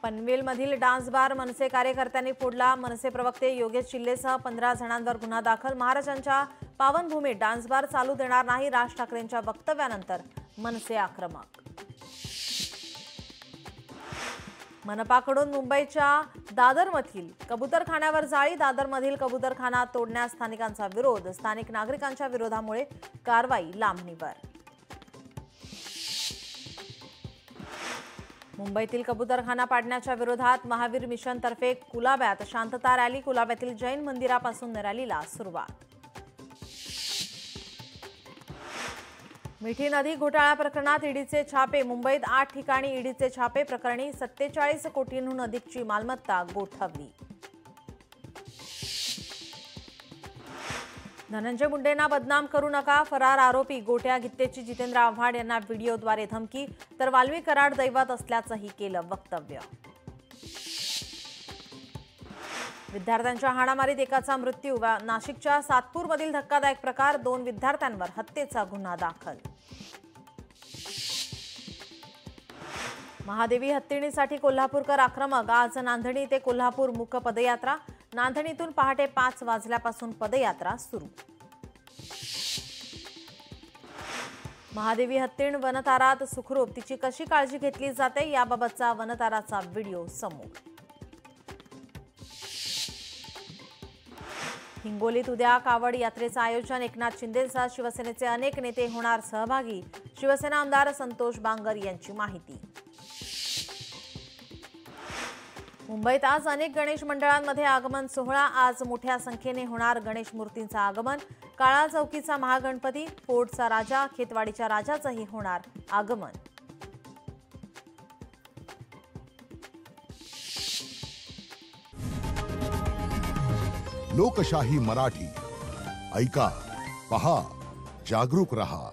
पनवेलमधील dance bar मनसे कार्यकर्त्यांनी फोडला। मनसे प्रवक्ते योगेश चिल्लेसह 15 जणांवर गुन्हा दाखल। महाराजांच्या पावनभूमीत डान्स बार चालू देणार नाही, राज ठाकरेंच्या वक्तव्यानंतर मनसे आक्रमक। मनपाकडून मुंबईच्या दादरमधील कबूतरखान्यावर जाळी। दादरमधील कबूतरखाना तोडण्यास स्थानिकांचा विरोध। स्थानिक नागरिकांच्या विरोधामुळे कारवाई लांबणीवर। मुंबईतील कबूतरखाना पाडण्याच्या विरोधात महावीर मिशनतर्फे कुलाब्यात शांतता रॅली। कुलाब्यातील जैन मंदिरापासून रॅलीला सुरुवात। मिठी नदी घोटाळा प्रकरणात ईडीचे छापे। मुंबईत 8 ठिकाणी ईडीचे छापे। प्रकरणी 47 कोटींहून अधिकची मालमत्ता गोठवली। धनंजय मुंडेंना बदनाम करू नका, फरार आरोपी गोट्या गित्तेची जितेंद्र आव्हाड यांना व्हिडिओद्वारे धमकी। तर वाल्मी कराड दैवत असल्याचंही केलं वक्तव्य। विद्यार्थ्यांच्या हाणामारीत एकाचा मृत्यू। नाशिकच्या सातपूरमधील धक्कादायक प्रकार। 2 विद्यार्थ्यांवर हत्येचा गुन्हा दाखल। महादेवी हत्तीणीसाठी कोल्हापूरकर आक्रमक। आज नांदणी ते कोल्हापूर मुख पदयात्रा। नांदणीतून पहाटे 5 वाजल्यापासून पदयात्रा सुरू। महादेवी हत्तीण वनतारात सुखरूप, तिची कशी काळजी घेतली जाते याबाबतचा वनताराचा व्हिडिओ समोर। हिंगोलीत उद्या कावड यात्रेचं आयोजन। एकनाथ शिंदेसह शिवसेनेचे अनेक नेते होणार सहभागी। शिवसेना आमदार संतोष बांगर यांची माहिती। मुंबईत आज अनेक गणेश मंडळांमध्ये आगमन सोहळा। आज मोठ्या संख्येने होणार गणेश मूर्तींचं आगमन। काळा चौकीचा महागणपती, फोर्टचा राजा, खेतवाडीच्या राजाचंही होणार आगमन। लोकशाही मराठी ऐका, पहा, जागरूक रहा।